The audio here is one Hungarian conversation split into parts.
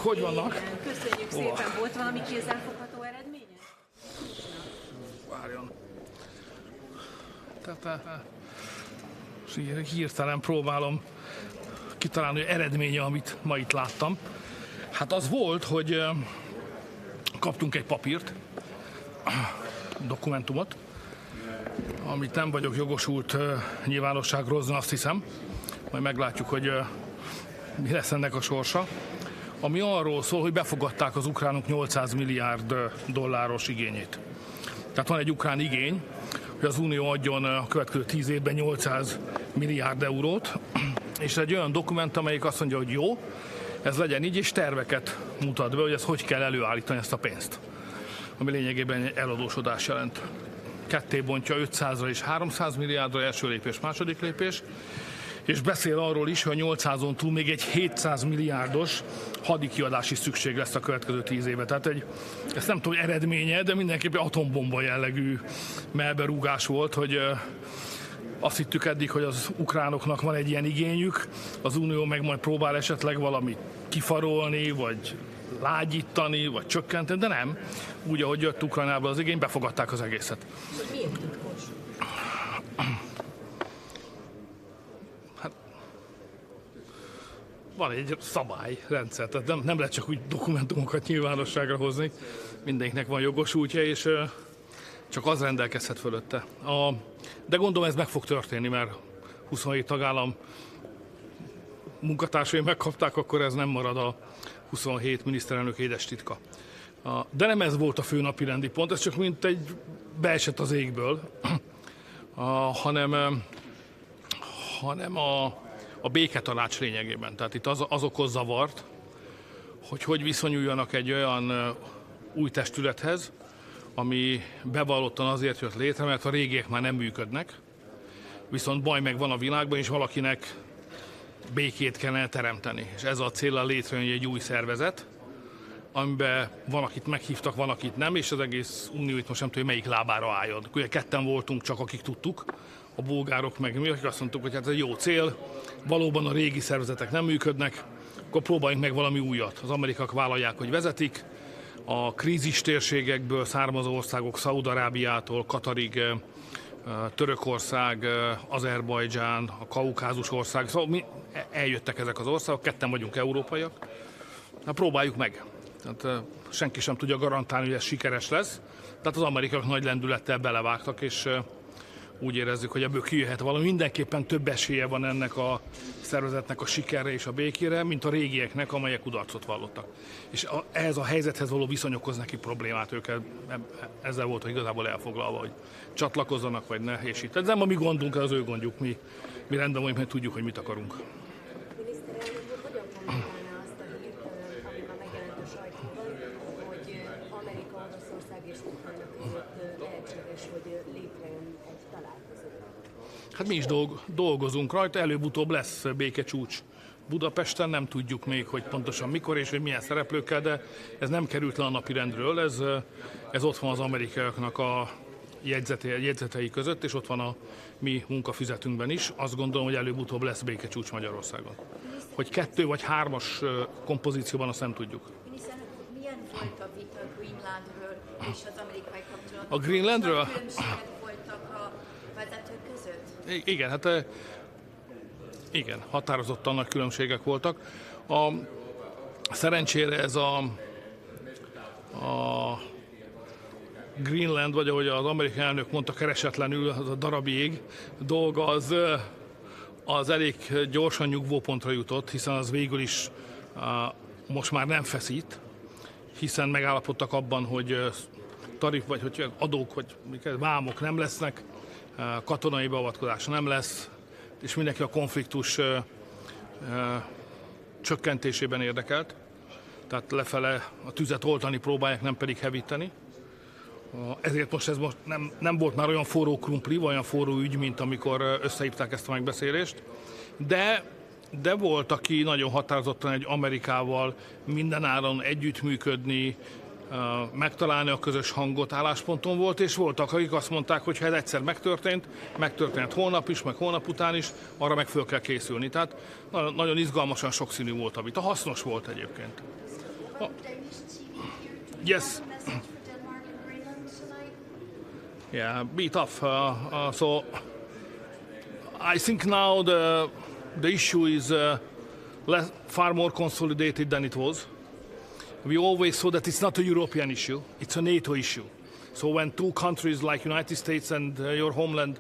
vannak? Hogy vannak? Köszönjük szépen. Volt valami kézzelfogható eredménye? Várjon. Hirtelen próbálom kitalálni, hogy eredménye, amit ma itt láttam. Hát az volt, hogy kaptunk egy papírt, dokumentumot, amit nem vagyok jogosult nyilvánosságra hozni, azt hiszem. Majd meglátjuk, hogy mi lesz ennek a sorsa. Ami arról szól, hogy befogadták az ukránok 800 milliárd dolláros igényét. Tehát van egy ukrán igény, hogy az Unió adjon a következő 10 évben 800 milliárd eurót, és egy olyan dokumentum, amelyik azt mondja, hogy jó, ez legyen így, és terveket mutat be, hogy ezt hogy kell előállítani ezt a pénzt. Ami lényegében egy eladósodás jelent. Ketté bontja 500-ra és 300 milliárdra, első lépés, második lépés, és beszél arról is, hogy a 800-on túl még egy 700 milliárdos hadikiadás is szükség lesz a következő 10 éve. Tehát ezt nem tudom, hogy eredménye, de mindenképpen atombomba jellegű melberúgás volt, hogy azt hittük eddig, hogy az ukránoknak van egy ilyen igényük, az Unió meg majd próbál esetleg valamit kifarolni, vagy lágyítani, vagy csökkenteni, de nem. Úgy, ahogy jött Ukrajnából az igény, befogadták az egészet. Miért titkos? Hát, van egy szabályrendszer, tehát nem lehet csak úgy dokumentumokat nyilvánosságra hozni. Mindenkinek van jogosultja, és csak az rendelkezhet fölötte. De gondolom ez meg fog történni, mert 27 tagállam munkatársai megkapták, akkor ez nem marad a 27 miniszterelnök édes titka. De nem ez volt a fő napirendi pont, ez csak mint egy beesett az égből, hanem a béketanács lényegében. Tehát itt az okoz zavart, hogy viszonyuljanak egy olyan új testülethez, ami bevallottan azért jött létre, mert a régiek már nem működnek, viszont baj meg van a világban, és valakinek békét kellene teremteni. És ez a céllal létrejön egy új szervezet, amiben van, akit meghívtak, van, akit nem, és az egész Unió itt most nem tudja, melyik lábára álljon. Ugye ketten voltunk csak, akik tudtuk, a bolgárok meg mi, akik azt mondtuk, hogy hát ez egy jó cél, valóban a régi szervezetek nem működnek, akkor próbáljunk meg valami újat. Az amerikaiak vállalják, hogy vezetik, a krízis térségekből származó országok, Szaúd-Arábiától, Katarig, Törökország, Azerbajdzsán, a Kaukázus ország, szóval eljöttek ezek az országok, ketten vagyunk európaiak, hát próbáljuk meg. Tehát senki sem tudja garantálni, hogy ez sikeres lesz, tehát az amerikaiak nagy lendülettel belevágtak, és úgy érezzük, hogy ebből kijöhet valami. Mindenképpen több esélye van ennek a szervezetnek a sikerre és a békére, mint a régieknek, amelyek kudarcot vallottak. És ehhez a helyzethez való viszony okoz neki problémát, ők ezzel voltak igazából elfoglalva, hogy csatlakozzanak vagy ne, és itt. Ez nem a mi gondunk, az ő gondjuk, mi rendben vagyunk, mert tudjuk, hogy mit akarunk. Miniszterelnök úr, hogyan kommentálná azt a hírt, amiben megjelent a sajtóban, hogy Amerika, Oroszország és Ukrajna között lehetséges, hogy létrejön egy találkozó? Hát mi is dolgozunk rajta, előbb-utóbb lesz békecsúcs Budapesten, nem tudjuk még, hogy pontosan mikor és hogy milyen szereplőkkel, de ez nem került le a napirendről, ez ott van az amerikaiaknak a jegyzetei között, és ott van a mi munkafüzetünkben is. Azt gondolom, hogy előbb-utóbb lesz békecsúcs Magyarországon. Hogy 2 vagy 3-as kompozícióban, azt nem tudjuk. Miniszterelnök úr, milyen volt a vita Greenlandről és az amerikai kapcsolatban? A Greenlandről? Különbségek voltak a vezetők között? Igen, hát igen, határozottan nagy különbségek voltak. Szerencsére ez a Greenland, vagy ahogy az amerikai elnök mondta, keresetlenül, az a darab jég dolga, az elég gyorsan nyugvópontra jutott, hiszen az végül is most már nem feszít, hiszen megállapodtak abban, hogy tarif, vagy hogy adók, vagy vámok nem lesznek, katonai beavatkozás nem lesz, és mindenki a konfliktus csökkentésében érdekelt. Tehát lefele a tüzet oltani próbálják, nem pedig hevíteni. Ezért most ez nem volt már olyan forró krumpli, olyan forró ügy, mint amikor összehívták ezt a megbeszélést. De volt, aki nagyon határozottan egy Amerikával mindenáron együttműködni, megtalálni a közös hangot, állásponton volt, és voltak, akik azt mondták, hogy ha ez egyszer megtörténhet holnap is, meg holnap után is, arra meg föl kell készülni. Tehát nagyon izgalmasan sokszínű volt a vita, hasznos volt egyébként. Danish TV here to Yes. have a message for Denmark and Greenland tonight? Yeah, be tough. So I think now the issue is far more consolidated than it was. We always saw that it's not a European issue; it's a NATO issue. So when two countries like United States and your homeland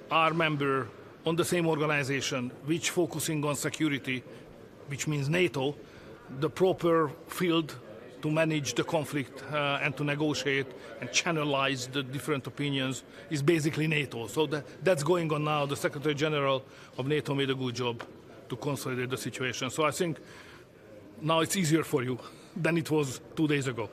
are member on the same organization, which focusing on security, which means NATO, the proper field to manage the conflict and to negotiate and channelize the different opinions is basically NATO. So that's going on now. The Secretary General of NATO made a good job to consolidate the situation. So I think now it's easier for you than it was 2 days ago.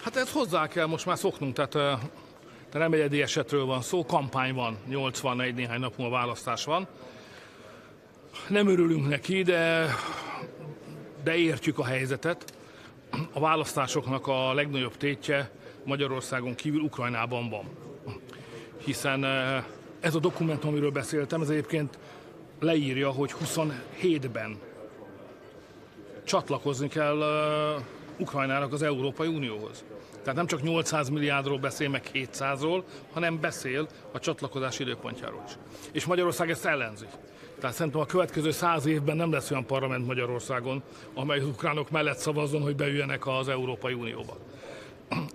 Hát ezt hozzá kell most már szoknunk, tehát nem egyedi esetről van szó, kampány van, 81 néhány nap múlva választás van. Nem örülünk neki, de értjük a helyzetet. A választásoknak a legnagyobb tétje Magyarországon kívül Ukrajnában van. Hiszen ez a dokumentum, amiről beszéltem, ez egyébként leírja, hogy 27-ben csatlakozni kell Ukrajnának az Európai Unióhoz. Tehát nem csak 800 milliárdról beszél, meg 700-ról, hanem beszél a csatlakozás időpontjáról is. És Magyarország ezt ellenzi. Tehát szerintem a következő 100 évben nem lesz olyan parlament Magyarországon, amely az ukránok mellett szavazzon, hogy beüljenek az Európai Unióba.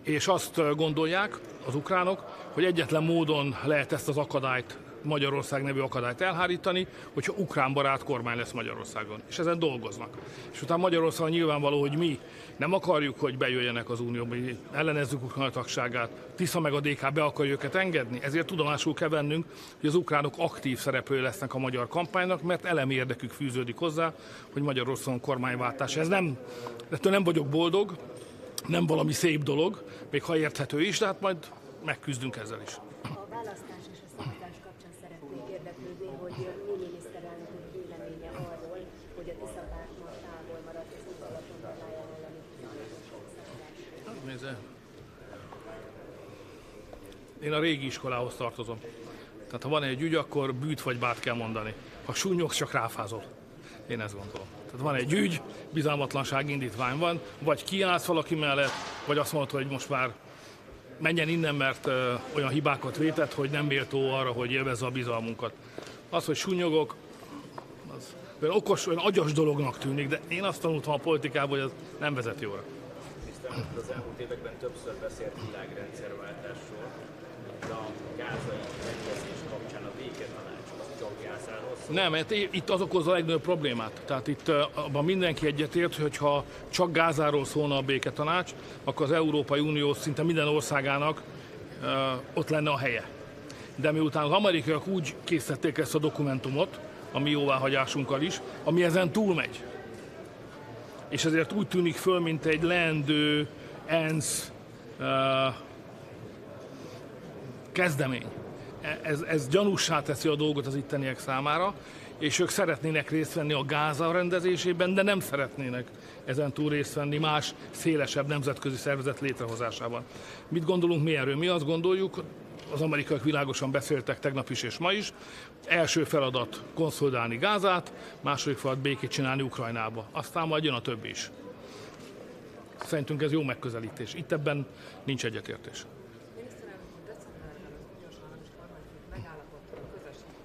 És azt gondolják az ukránok, hogy egyetlen módon lehet ezt az akadályt, Magyarország nevű akadályt elhárítani, hogyha ukrán barát kormány lesz Magyarországon. És ezen dolgoznak. És utána Magyarországon nyilvánvaló, hogy mi nem akarjuk, hogy bejöjjenek az Unióba, mi ellenezzük Ukrajna tagságát, Tisza meg a DK be akarja őket engedni, ezért tudomásul kell vennünk, hogy az ukránok aktív szereplői lesznek a magyar kampánynak, mert elemi érdekük fűződik hozzá, hogy Magyarországon kormányváltás. Ettől nem vagyok boldog, nem valami szép dolog, még ha érthető is, de hát majd megküzdünk ezzel is. A választás és a szavazás kapcsán szeretnék érdeklődni, hogy mi miniszterelnök úr véleménye arról, hogy a Tisza párt ma távol maradt az Ursula von der Leyen elleni szavazás. Én a régi iskolához tartozom. Tehát ha van egy ügy, akkor bűt vagy bát kell mondani. Ha súnyogsz, csak ráfázol. Én ezt gondolom. Tehát van egy ügy, bizalmatlanság indítvány van, vagy kiállsz valaki mellett, vagy azt mondod, hogy most már menjen innen, mert olyan hibákat vétett, hogy nem méltó arra, hogy élvezze a bizalmunkat. Az, hogy súnyogok, az olyan okos, olyan agyas dolognak tűnik, de én azt tanultam a politikában, hogy az nem vezet jóra. Az elmúlt években többször beszélt világrendszerváltásról, de a gázai rendezés kapcsán a béketanács az csak Gázáról szól. Nem, mert itt az okozza a legnagyobb problémát. Tehát itt abban mindenki egyetért, hogy ha csak Gázáról szólna a béketanács, akkor az Európai Unió szinte minden országának ott lenne a helye. De miután az amerikaiak úgy készítették ezt a dokumentumot, a mi jóváhagyásunkkal is, ami ezen túlmegy. És ezért úgy tűnik föl, mint egy leendő ENSZ kezdemény. Ez gyanússá teszi a dolgot az itteniek számára, és ők szeretnének részt venni a Gáza rendezésében, de nem szeretnének ezen túl részt venni más, szélesebb nemzetközi szervezet létrehozásában. Mit gondolunk mi erről? Mi azt gondoljuk, az amerikaiak világosan beszéltek tegnap is és ma is, első feladat konszolidálni Gázát, második feladat békét csinálni Ukrajnába. Aztán majd jön a többi is. Szerintünk ez jó megközelítés. Itt ebben nincs egyetértés. Miniszterelnök úr decemberben az uniós állam és kormányfők megállapodtak a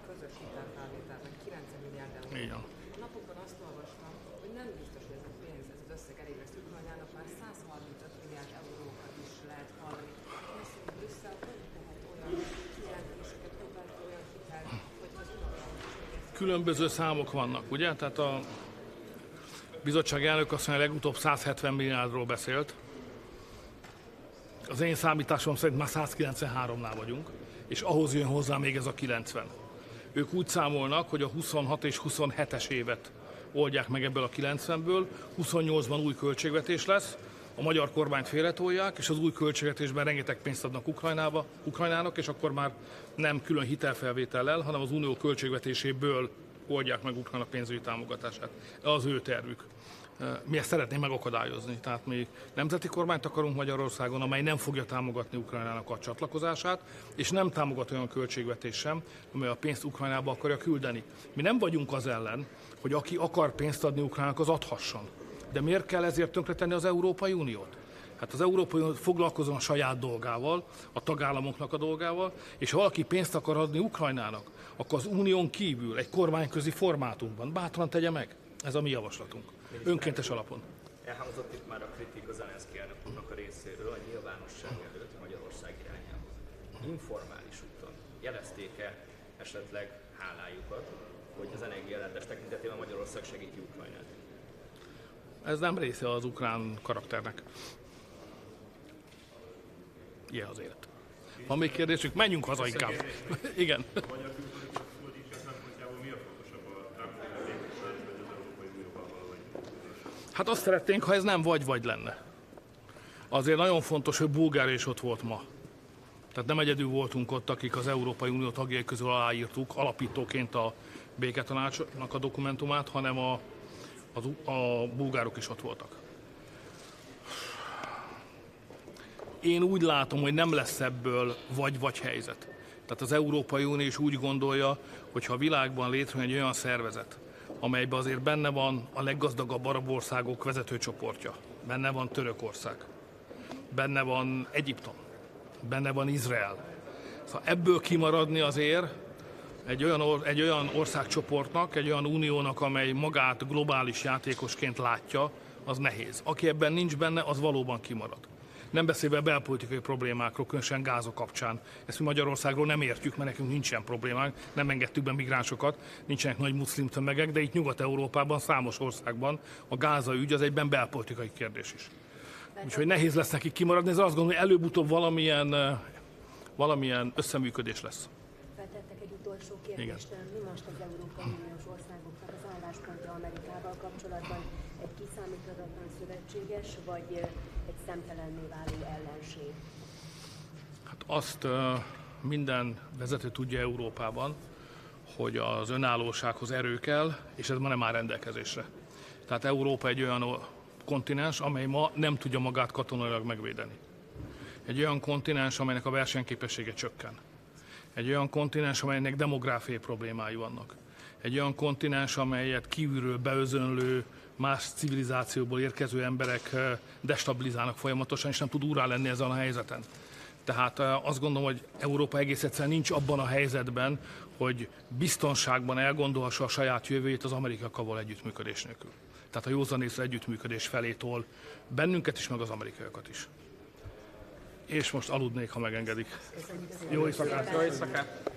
közös hitelfelvételben 90 milliárd euró. Így van. A napokban azt olvastam, hogy nem biztos, hogy ez a pénz, ez az összeg elég lesz Ukrajnának, már 135 milliárd eurókat is lehet hallani. Azt mondja, Brüsszel hogy tehet olyan kijelentéseket, hogy vált olyan hitelt, hogy az uniós Különböző számok vannak, ugye? Tehát a bizottság elnök azt mondja, legutóbb 170 milliárdról beszélt. Az én számításom szerint már 193-nál vagyunk, és ahhoz jön hozzá még ez a 90. Ők úgy számolnak, hogy a 26 és 27-es évet oldják meg ebből a 90-ből, 28-ban új költségvetés lesz, a magyar kormányt félretolják, és az új költségvetésben rengeteg pénzt adnak Ukrajnának, és akkor már nem külön hitelfelvétellel, hanem az unió költségvetéséből oldják meg Ukrajna pénzügyi támogatását. Ez az ő tervük. Mi ezt szeretnénk megakadályozni. Tehát mi nemzeti kormányt akarunk Magyarországon, amely nem fogja támogatni Ukrajnának a csatlakozását, és nem támogat olyan költségvetés sem, amely a pénzt Ukrajnába akarja küldeni. Mi nem vagyunk az ellen, hogy aki akar pénzt adni Ukrajnának, az adhasson. De miért kell ezért tönkretenni az Európai Uniót? Hát az Európai Unió foglalkozon a saját dolgával, a tagállamoknak a dolgával, és ha valaki pénzt akar adni Ukrajnának, akkor az unión kívül egy kormányközi formátumban bátran tegye meg. Ez a mi javaslatunk. Önkéntes alapon. Elhangzott itt már a kritika Zelenszky elnök úrnak a részéről a nyilvánosság előtt Magyarország irányába. Informális úton jelezték-e esetleg hálájukat, hogy az energiaellátás tekintetében Magyarország segíti Ukrajnát? Ez nem része az ukrán karakternek. Ilyen az élet. Van még kérdésük? Menjünk haza inkább. Igen. Hát azt szeretnénk, ha ez nem vagy lenne. Azért nagyon fontos, hogy Bulgária is ott volt ma. Tehát nem egyedül voltunk ott, akik az Európai Unió tagjai közül aláírtuk alapítóként a béketanácsnak a dokumentumát, hanem a bulgárok is ott voltak. Én úgy látom, hogy nem lesz ebből vagy helyzet. Tehát az Európai Unió is úgy gondolja, hogy ha a világban létrejön egy olyan szervezet, amelyben azért benne van a leggazdagabb arab országok vezetőcsoportja, benne van Törökország, benne van Egyiptom, benne van Izrael. Szóval ebből kimaradni azért egy olyan országcsoportnak, egy olyan uniónak, amely magát globális játékosként látja, az nehéz. Aki ebben nincs benne, az valóban kimarad. Nem beszélve belpolitikai problémákról, különösen Gáza kapcsán. Ezt mi Magyarországról nem értjük, mert nekünk nincsen problémánk, nem engedtük be migránsokat, nincsenek nagy muszlim tömegek, de itt Nyugat-Európában, számos országban a Gáza ügy az egyben belpolitikai kérdés is. Úgyhogy nehéz lesz nekik kimaradni, ez azt gondolom, hogy előbb-utóbb valamilyen összeműködés lesz. Feltettek egy utolsó kérdést. Mi most az Európai Uniós országoknak az álláspontja Amerikával kapcsolatban? Egy kiszámíthatatlan szövetséges, vagy egy szemtelenné váló ellenség? Hát azt minden vezető tudja Európában, hogy az önállósághoz erő kell, és ez ma nem áll rendelkezésre. Tehát Európa egy olyan kontinens, amely ma nem tudja magát katonailag megvédeni. Egy olyan kontinens, amelynek a versenyképessége csökken. Egy olyan kontinens, amelynek demográfiai problémái vannak. Egy olyan kontinens, amelyet kívülről beözönlő, más civilizációból érkező emberek destabilizálnak folyamatosan, és nem tud úrrá lenni ezen a helyzeten. Tehát azt gondolom, hogy Európa egész egyszerűen nincs abban a helyzetben, hogy biztonságban elgondolhassa a saját jövőjét az amerikaiakkal való együttműködés nélkül. Tehát a józanészre együttműködés felé tol bennünket is, meg az amerikaiakat is. És most aludnék, ha megengedik. Jó éjszakát! Jó éjszakát!